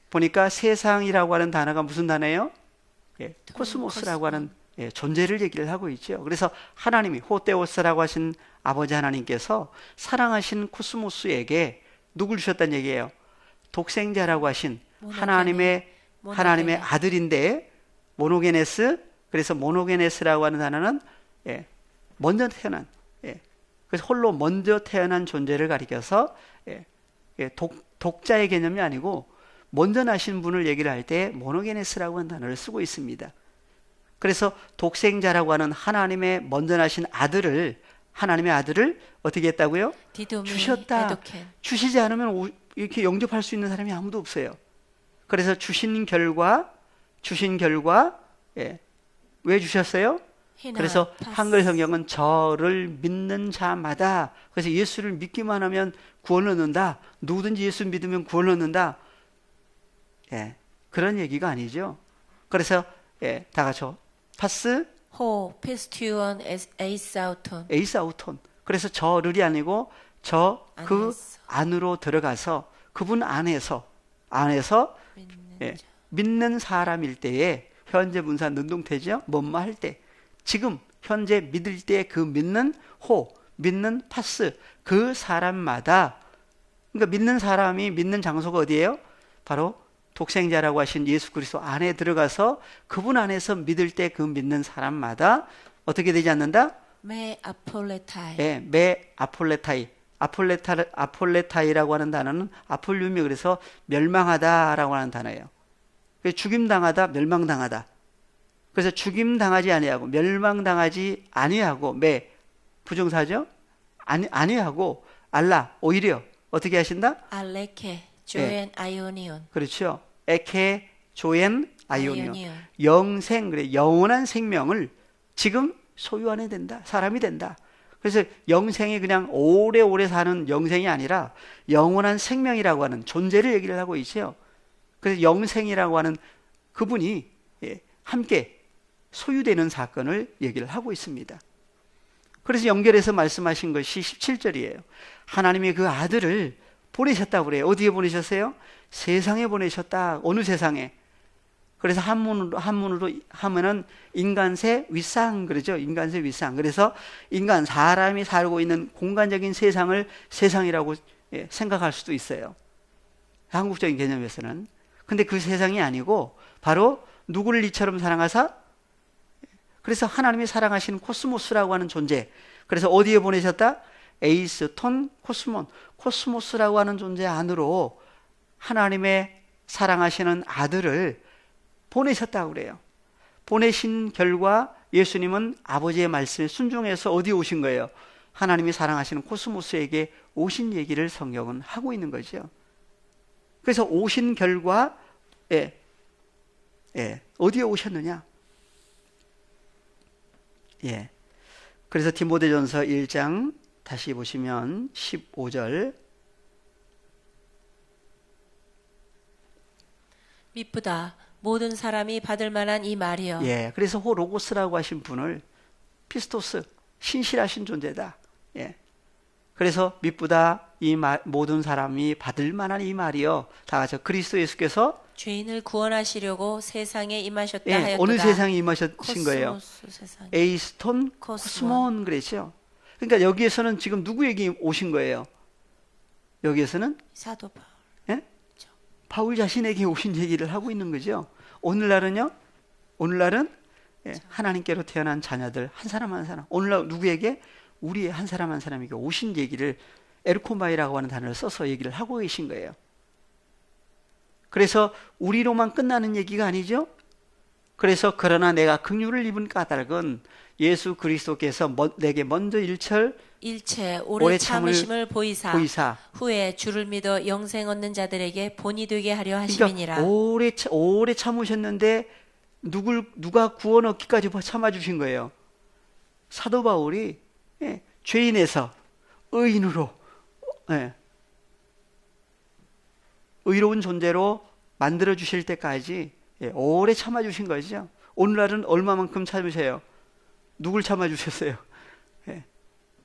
보니까 세상이라고 하는 단어가 무슨 단어예요? 코스모스라고 하는 존재를 얘기를 하고 있죠. 그래서 하나님이 호테오스라고 하신 아버지 하나님께서 사랑하신 코스모스에게 누굴 주셨다는 얘기예요? 독생자라고 하신 하나님의 아들인데 모노게네스 그래서 모노게네스라고 하는 단어는 먼저 태어난, 그래서 홀로 먼저 태어난 존재를 가리켜서 독자의 개념이 아니고 먼저 나신 분을 얘기를 할 때 모노게네스라고 하는 단어를 쓰고 있습니다. 그래서 독생자라고 하는 하나님의 먼저 나신 아들을, 하나님의 아들을 어떻게 했다고요? 주셨다. 주시지 않으면 이렇게 영접할 수 있는 사람이 아무도 없어요. 그래서 주신 결과 왜 주셨어요? 그래서 한글 성경은 저를 믿는 자마다, 그래서 예수를 믿기만 하면 구원을 얻는다, 누구든지 예수 믿으면 구원을 얻는다, 그런 얘기가 아니죠. 그래서 다 같이 파스 호 피스티온 에이사우톤. 그래서 저를이 아니고 그 안에서. 안으로 들어가서 그분 안에서 믿는 사람일 때에, 현재 분사 능동태죠. 뭐뭐 할 때, 지금 현재 믿을 때 그 믿는 믿는 파스, 그 사람마다, 그러니까 믿는 사람이 믿는 장소가 어디예요? 바로 독생자라고 하신 예수 그리스도 안에 들어가서 그분 안에서 믿을 때 그 믿는 사람마다 어떻게 되지 않는다? 메 아폴레타이. 메 아폴레타이. 아폴레타이라고 하는 단어는 아폴륨이, 그래서 멸망하다라고 하는 단어예요. 죽임당하다, 멸망당하다. 그래서 죽임당하지 아니하고 멸망당하지 아니하고, 메 부정사죠? 아니하고, 알라 오히려 어떻게 하신다? 알레케 조엔 아이오니온. 그렇죠. 에케 조엔 아이오니온. 영생, 그래, 영원한 생명을 지금 소유하게 된다. 사람이 된다. 그래서 영생이 그냥 오래오래 사는 영생이 아니라 영원한 생명이라고 하는 존재를 얘기를 하고 있어요. 그래서 영생이라고 하는 그분이 함께 소유되는 사건을 얘기를 하고 있습니다. 그래서 연결해서 말씀하신 것이 17절이에요. 하나님이 그 아들을 보내셨다고 그래요. 어디에 보내셨어요? 세상에 보내셨다. 어느 세상에? 그래서 한문으로 하면은 인간세 윗상, 그러죠. 인간세 윗상. 그래서 사람이 살고 있는 공간적인 세상을 세상이라고 생각할 수도 있어요. 한국적인 개념에서는. 근데 그 세상이 아니고 바로 누구를 이처럼 사랑하사? 그래서 하나님이 사랑하시는 코스모스라고 하는 존재. 그래서 어디에 보내셨다? 에이스톤 코스몬. 코스모스라고 하는 존재 안으로 하나님의 사랑하시는 아들을 보내셨다고 그래요. 보내신 결과 예수님은 아버지의 말씀에 순종해서 어디에 오신 거예요? 하나님이 사랑하시는 코스모스에게 오신 얘기를 성경은 하고 있는 거죠. 그래서 오신 결과 어디에 오셨느냐? 그래서 디모데전서 1장 다시 보시면 15절. 미쁘다. 모든 사람이 받을 만한 이 말이여. 그래서 호로고스라고 하신 분을 피스토스, 신실하신 존재다. 그래서 미쁘다. 모든 사람이 받을 만한 이 말이여. 다 같이 그리스도 예수께서 죄인을 구원하시려고 세상에 임하셨다 하였도다. 어느 세상에 임하신 거예요? 세상. 에이스톤 코스몬 그랬죠. 그러니까 여기에서는 지금 누구에게 오신 거예요? 여기에서는 사도 바울. 바울 자신에게 오신 얘기를 하고 있는 거죠. 오늘날은요? 오늘날은 하나님께로 태어난 자녀들 한 사람 한 사람, 오늘날 누구에게? 우리의 한 사람 한 사람에게 오신 얘기를 에르코마이라고 하는 단어를 써서 얘기를 하고 계신 거예요. 그래서 우리로만 끝나는 얘기가 아니죠. 그래서 그러나 내가 긍휼을 입은 까닭은 예수 그리스도께서 내게 먼저 일체 오래 참으심을 보이사 후에 주를 믿어 영생 얻는 자들에게 본이 되게 하려 하심이니라. 그러니까 오래 참으셨는데 누가 구원 얻기까지 참아주신 거예요. 사도 바울이 죄인에서 의인으로 의로운 존재로 만들어 주실 때까지 오래 참아주신 거죠. 오늘날은 얼마만큼 참으세요? 누굴 참아주셨어요?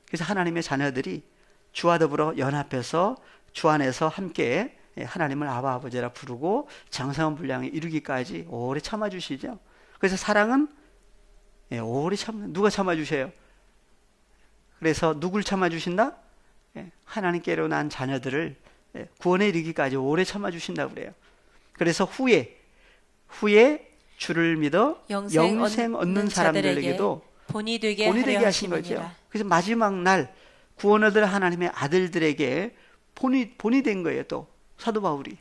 그래서 하나님의 자녀들이 주와 더불어 연합해서 주 안에서 함께 하나님을 아바 아버지라 부르고 장성한 분량에 이르기까지 오래 참아주시죠. 그래서 사랑은 오래 누가 참아주세요? 그래서 누굴 참아주신다? 하나님께로 난 자녀들을 구원에 이르기까지 오래 참아주신다고 그래요. 그래서 후에 주를 믿어 영생 얻는 사람들에게도 본이 되게 본이 되게 하려 하신 거죠. 하심이니라. 그래서 마지막 날 구원 얻을 하나님의 아들들에게 본이 된 거예요. 또 사도 바울이.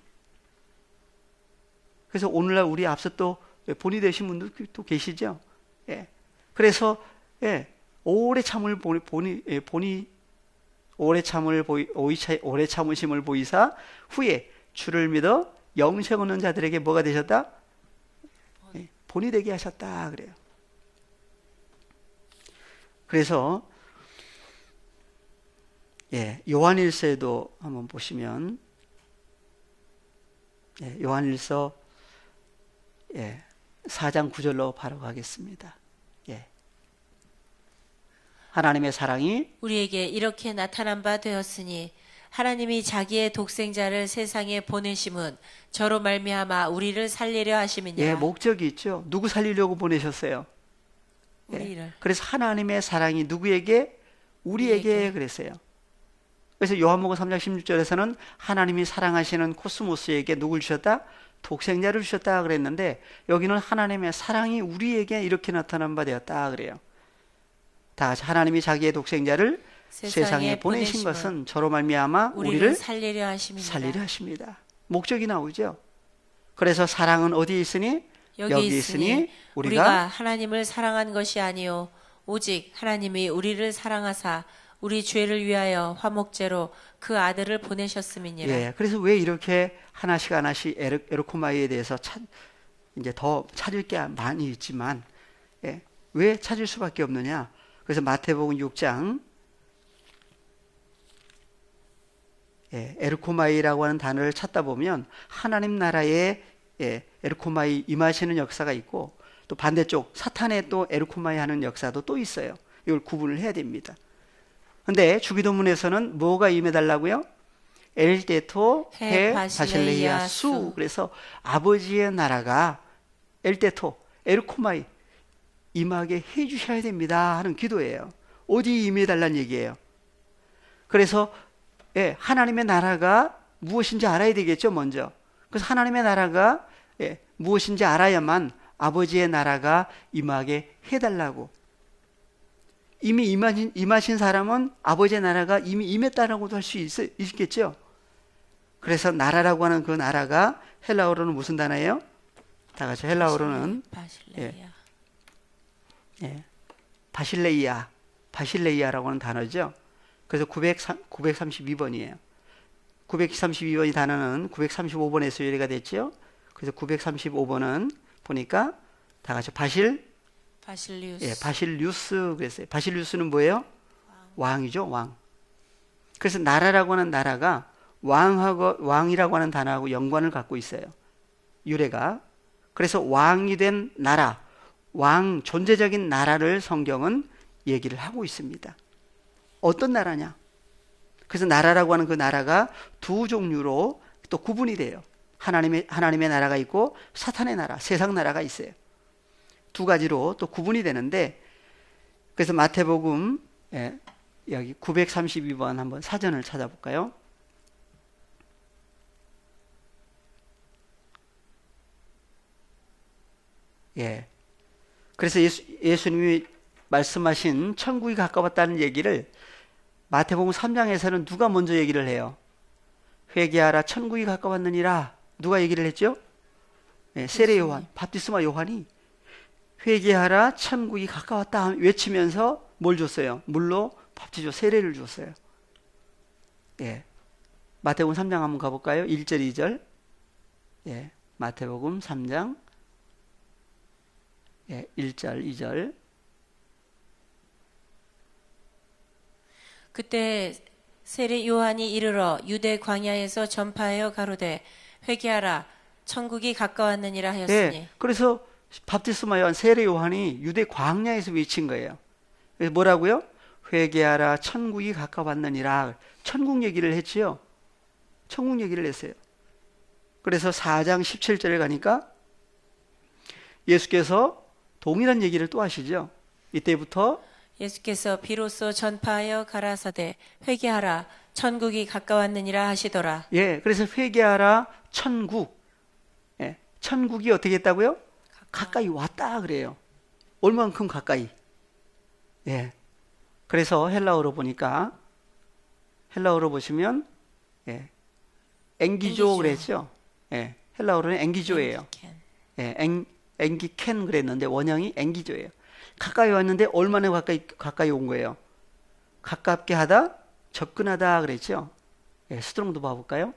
그래서 오늘날 우리 앞서 또 본이 되신 분도 또 계시죠. 예. 그래서 오래 참으심을 보이사 후에 주를 믿어 영생 얻는 자들에게 뭐가 되셨다? 본이 되게 하셨다 그래요. 그래서 요한일서에도 한번 보시면 요한일서 4장 9절로 바로 가겠습니다. 하나님의 사랑이 우리에게 이렇게 나타난 바 되었으니 하나님이 자기의 독생자를 세상에 보내심은 저로 말미암아 우리를 살리려 하심이니라. 목적이 있죠. 누구 살리려고 보내셨어요? 우리를. 그래서 하나님의 사랑이 누구에게? 우리에게 그랬어요. 그래서 요한복음 3장 16절에서는 하나님이 사랑하시는 코스모스에게 누굴 주셨다? 독생자를 주셨다 그랬는데 여기는 하나님의 사랑이 우리에게 이렇게 나타난 바 되었다 그래요. 다 같이 하나님이 자기의 독생자를 세상에 보내신 것은 저로 말미암아 우리를 살리려 하십니다. 목적이 나오죠. 그래서 사랑은 어디에 있으니? 여기 있으니 우리가 하나님을 사랑한 것이 아니요 오직 하나님이 우리를 사랑하사 우리 죄를 위하여 화목제로 그 아들을 보내셨음이니라. 그래서 왜 이렇게 하나씩 에르코마이에 대해서 이제 더 찾을 게 많이 있지만 왜 찾을 수밖에 없느냐? 그래서 마태복음 6장 에르코마이라고 하는 단어를 찾다 보면 하나님 나라에 에르코마이 임하시는 역사가 있고 또 반대쪽 사탄의 또 에르코마이 하는 역사도 또 있어요. 이걸 구분을 해야 됩니다. 근데 주기도문에서는 뭐가 임해달라고요? 엘테토 해 바실레이아 수. 그래서 아버지의 나라가 엘테토 에르코마이 임하게 해주셔야 됩니다 하는 기도예요. 어디 임해달라는 얘기예요. 그래서 하나님의 나라가 무엇인지 알아야 되겠죠, 먼저. 그래서 하나님의 나라가 무엇인지 알아야만 아버지의 나라가 임하게 해달라고. 이미 임하신 사람은 아버지의 나라가 이미 임했다라고도 할 수 있겠죠. 그래서 나라라고 하는 그 나라가 헬라어로는 무슨 단어예요? 다 같이 헬라어로는 바실레이아라고 하는 단어죠. 그래서 932번이에요. 932번이 단어는 935번에서 유래가 됐죠. 그래서 935번은 보니까 다 같이 바실리우스 그랬어요. 바실리우스는 뭐예요? 왕이죠, 왕. 그래서 나라라고 하는 나라가 왕이라고 하는 단어하고 연관을 갖고 있어요. 유래가. 그래서 왕이 된 나라, 왕 존재적인 나라를 성경은 얘기를 하고 있습니다. 어떤 나라냐? 그래서 나라라고 하는 그 나라가 두 종류로 또 구분이 돼요. 하나님의 나라가 있고 사탄의 나라, 세상 나라가 있어요. 두 가지로 또 구분이 되는데, 그래서 마태복음 여기 932번 한번 사전을 찾아볼까요? 그래서 예수님이 말씀하신 천국이 가까웠다는 얘기를 마태복음 3장에서는 누가 먼저 얘기를 해요? 회개하라 천국이 가까웠느니라. 누가 얘기를 했죠? 세례 요한, 바티스마 요한이 회개하라 천국이 가까웠다 외치면서 뭘 줬어요? 물로 밥지죠. 세례를 줬어요. 마태복음 3장 한번 가볼까요? 1절 2절. 마태복음 3장 1절 2절. 그때 세례 요한이 이르러 유대 광야에서 전파하여 가로되 회개하라 천국이 가까웠느니라 하였으니. 그래서 바티스마 요한, 세례 요한이 유대 광야에서 외친 거예요. 그래서 뭐라고요? 회개하라 천국이 가까웠느니라. 천국 얘기를 했지요. 천국 얘기를 했어요. 그래서 4장 17절에 가니까 예수께서 동일한 얘기를 또 하시죠. 이때부터 예수께서 비로소 전파하여 가라사대 회개하라 천국이 가까웠느니라 하시더라. 그래서 회개하라 천국. 천국이 어떻게 했다고요? 가까이 왔다 그래요. 얼만큼 가까이? 예. 그래서 헬라어로 보니까 헬라어로 보시면 예. 앵기조 그랬죠. 예. 헬라어로는 앵기조예요. 예. 앵기켄 그랬는데 원형이 앵기조예요. 가까이 왔는데 얼마나 가까이 온 거예요? 가깝게 하다, 접근하다 그랬죠. 예. 스트롱도 봐볼까요?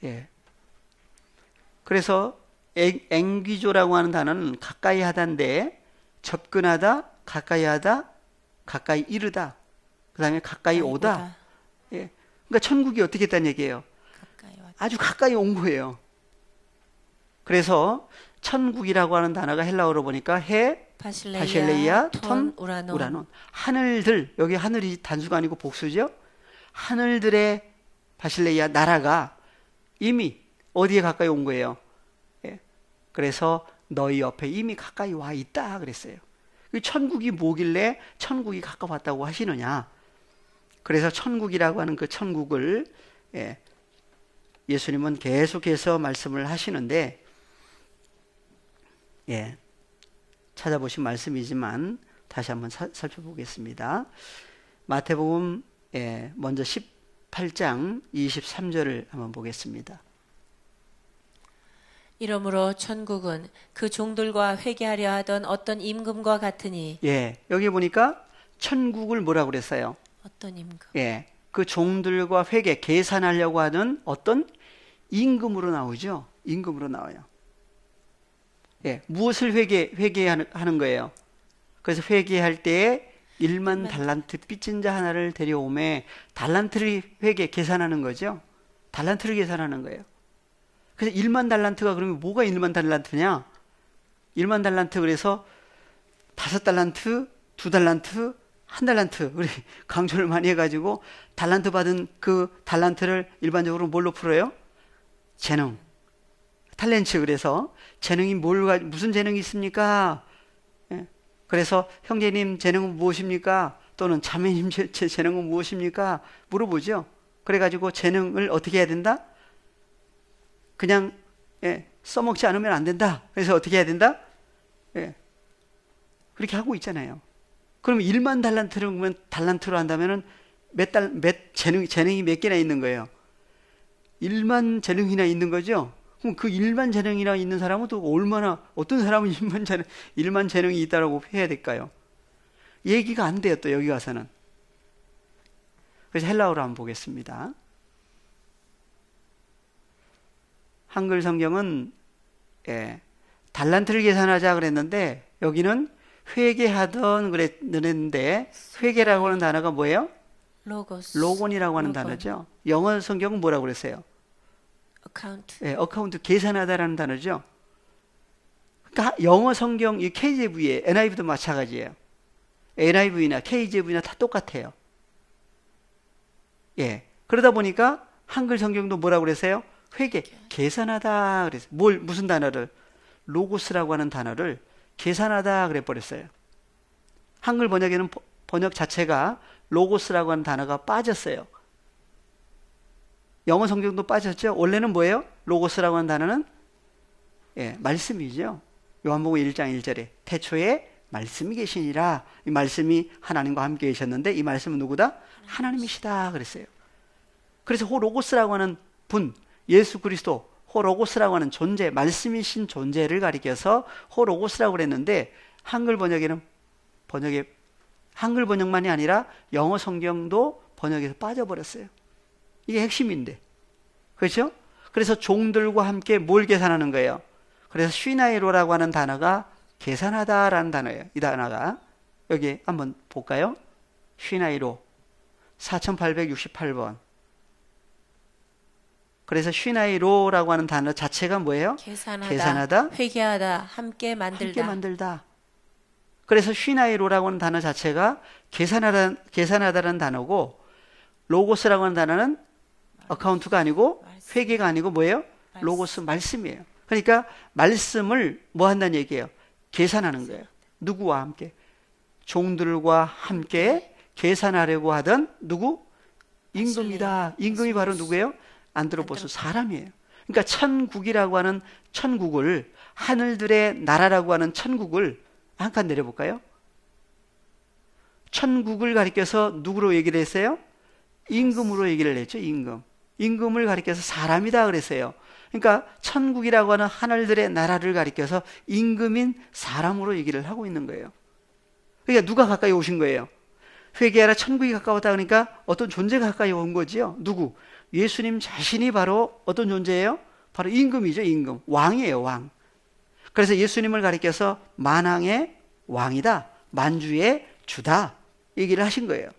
예. 그래서 앵귀조라고 하는 단어는 가까이 하다인데 접근하다, 가까이 하다, 가까이 이르다, 그 다음에 가까이 오다. 예. 그러니까 천국이 어떻게 했다는 얘기예요? 아주 가까이 온 거예요. 그래서 천국이라고 하는 단어가 헬라어로 보니까 바실레이아, 톤, 우라논. 하늘들, 여기 하늘이 단수가 아니고 복수죠. 하늘들의 바실레이아 나라가 이미 어디에 가까이 온 거예요? 예. 그래서 너희 옆에 이미 가까이 와 있다 그랬어요. 천국이 뭐길래 천국이 가까웠다고 하시느냐? 그래서 천국이라고 하는 그 천국을 예, 예수님은 계속해서 말씀을 하시는데 예, 찾아보신 말씀이지만 다시 한번 살펴보겠습니다. 마태복음 예, 먼저 18장 23절을 한번 보겠습니다. 이러므로 천국은 그 종들과 회개하려 하던 어떤 임금과 같으니. 예, 여기 보니까 천국을 뭐라고 그랬어요? 어떤 임금? 예, 그 종들과 회개, 계산하려고 하는 어떤 임금으로 나오죠. 임금으로 나와요. 예, 무엇을 회개하는 거예요? 그래서 회개할 때에 1만 달란트 빚진 자 하나를 데려오매 달란트를 계산하는 거죠. 달란트를 계산하는 거예요. 그래서 1만 달란트가 그러면 뭐가 1만 달란트냐? 1만 달란트 그래서 5달란트, 2달란트, 1달란트 우리 강조를 많이 해가지고 달란트 받은 그 달란트를 일반적으로 뭘로 풀어요? 재능, 탤런트. 그래서 재능이 무슨 재능이 있습니까? 예. 그래서 형제님 재능은 무엇입니까? 또는 자매님 제 재능은 무엇입니까? 물어보죠. 그래가지고 재능을 어떻게 해야 된다? 그냥 예, 써먹지 않으면 안 된다. 그래서 어떻게 해야 된다? 예, 그렇게 하고 있잖아요. 그럼 1만 달란트를 달란트로 한다면은 재능이 몇 개나 있는 거예요? 1만 재능이나 있는 거죠? 그럼 그 1만 재능이나 있는 사람은 또 어떤 사람은 1만 재능이 있다라고 해야 될까요? 얘기가 안 돼요, 또 여기 가서는. 그래서 헬라어로 한번 보겠습니다. 한글 성경은 예, 달란트를 계산하자 그랬는데 여기는 회개하던 그랬는데 회개라고 하는 단어가 뭐예요? 로곤이라고 하는 단어죠. 영어 성경은 뭐라고 그랬어요? 어카운트. 예, 어카운트 계산하다라는 단어죠. 그러니까 영어 성경 이 KJV에 NIV도 마찬가지예요. NIV나 KJV나 다 똑같아요. 예, 그러다 보니까 한글 성경도 뭐라고 그랬어요? 회개, 계산하다 그랬어요. 무슨 단어를? 로고스라고 하는 단어를 계산하다 그래 버렸어요. 한글 번역에는 번역 자체가 로고스라고 하는 단어가 빠졌어요. 영어 성경도 빠졌죠. 원래는 뭐예요? 로고스라고 하는 단어는 예, 말씀이죠. 요한복음 1장 1절에 태초에 말씀이 계시니라. 이 말씀이 하나님과 함께 계셨는데 이 말씀은 누구다? 하나님이시다 그랬어요. 그래서 호 로고스라고 하는 분, 예수 그리스도, 호 로고스라고 하는 존재, 말씀이신 존재를 가리켜서 호 로고스라고 그랬는데 한글 번역만이 아니라 영어 성경도 번역에서 빠져버렸어요. 이게 핵심인데. 그렇죠? 그래서 종들과 함께 뭘 계산하는 거예요? 그래서 쉬나이로라고 하는 단어가 계산하다라는 단어예요. 이 단어가 여기 한번 볼까요? 쉬나이로 4868번. 그래서 쉬나이로라고 하는 단어 자체가 뭐예요? 계산하다, 회개하다, 함께 만들다. 그래서 쉬나이로라고 하는 단어 자체가 계산하다라는 단어고 로고스라고 하는 단어는 어카운트가 아니고 회개가 아니고 뭐예요? 로고스 말씀이에요. 그러니까 말씀을 뭐 한다는 얘기예요? 계산하는 거예요. 누구와 함께? 종들과 함께 계산하려고 하던 누구? 임금이다. 임금이 바로 누구예요? 안드로포스 사람이에요. 그러니까 천국이라고 하는 천국을, 하늘들의 나라라고 하는 천국을 한 칸 내려볼까요? 천국을 가리켜서 누구로 얘기를 했어요? 임금으로 얘기를 했죠. 임금. 임금을 가리켜서 사람이다 그랬어요. 그러니까 천국이라고 하는 하늘들의 나라를 가리켜서 임금인 사람으로 얘기를 하고 있는 거예요. 그러니까 누가 가까이 오신 거예요? 회개하라 천국이 가까웠다 그러니까 어떤 존재가 가까이 온 거지요. 누구? 예수님 자신이 바로 어떤 존재예요? 바로 임금이죠. 임금. 왕이에요. 왕. 그래서 예수님을 가리켜서 만왕의 왕이다. 만주의 주다. 얘기를 하신 거예요.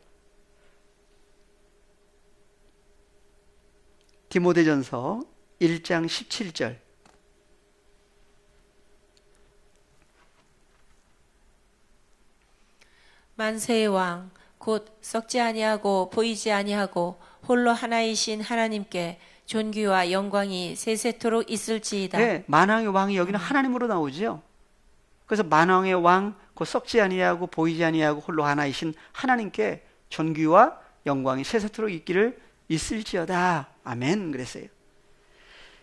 디모데전서 1장 17절. 만세의 왕 곧 썩지 아니하고 보이지 아니하고 홀로 하나이신 하나님께 존귀와 영광이 세세토록 있을지이다. 네, 만왕의 왕이 여기는 하나님으로 나오죠. 그래서 만왕의 왕, 곧 썩지 아니하고 보이지 아니하고 홀로 하나이신 하나님께 존귀와 영광이 세세토록 있을지어다. 아멘. 그랬어요.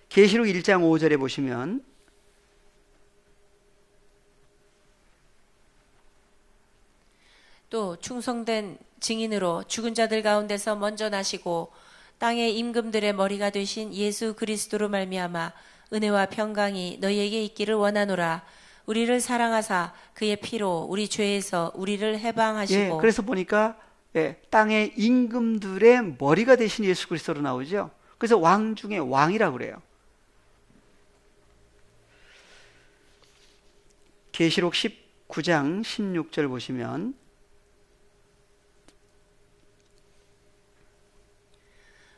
계시록 1장 5절에 보시면 또 충성된 증인으로 죽은 자들 가운데서 먼저 나시고 땅의 임금들의 머리가 되신 예수 그리스도로 말미암아 은혜와 평강이 너희에게 있기를 원하노라. 우리를 사랑하사 그의 피로 우리 죄에서 우리를 해방하시고. 예, 그래서 보니까 땅의 임금들의 머리가 되신 예수 그리스도로 나오죠. 그래서 왕 중에 왕이라고 그래요. 계시록 19장 16절 보시면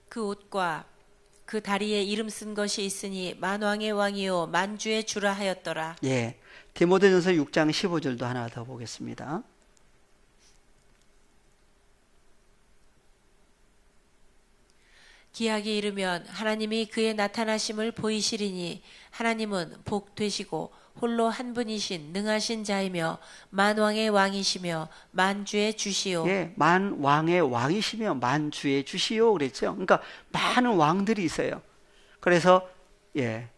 그 옷과 그 다리에 이름 쓴 것이 있으니 만왕의 왕이요 만주의 주라 하였더라. 예, 디모데전서 6장 15절도 하나 더 보겠습니다. 기약이 이르면 하나님이 그의 나타나심을 보이시리니 하나님은 복 되시고 홀로 한 분이신 능하신 자이며 만왕의 왕이시며 만주의 주시오. 예, 만왕의 왕이시며 만주의 주시오 그랬죠. 그러니까 많은 왕들이 있어요. 그래서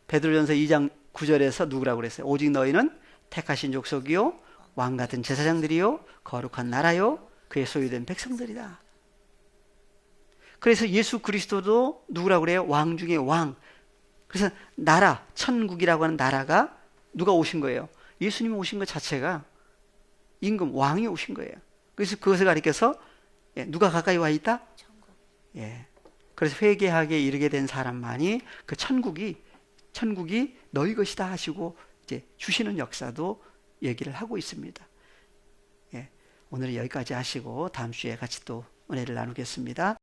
베드로전서 2장 9절에서 누구라고 그랬어요? 오직 너희는 택하신 족속이요 왕 같은 제사장들이요 거룩한 나라요 그의 소유된 백성들이다. 그래서 예수 그리스도도 누구라고 그래요? 왕 중에 왕. 그래서 나라, 천국이라고 하는 나라가 누가 오신 거예요? 예수님이 오신 것 자체가 임금, 왕이 오신 거예요. 그래서 그것을 가리켜서 누가 가까이 와 있다? 천국. 그래서 회개하게 이르게 된 사람만이 그 천국이 너희 것이다 하시고 이제 주시는 역사도 얘기를 하고 있습니다. 오늘은 여기까지 하시고 다음 주에 같이 또 은혜를 나누겠습니다.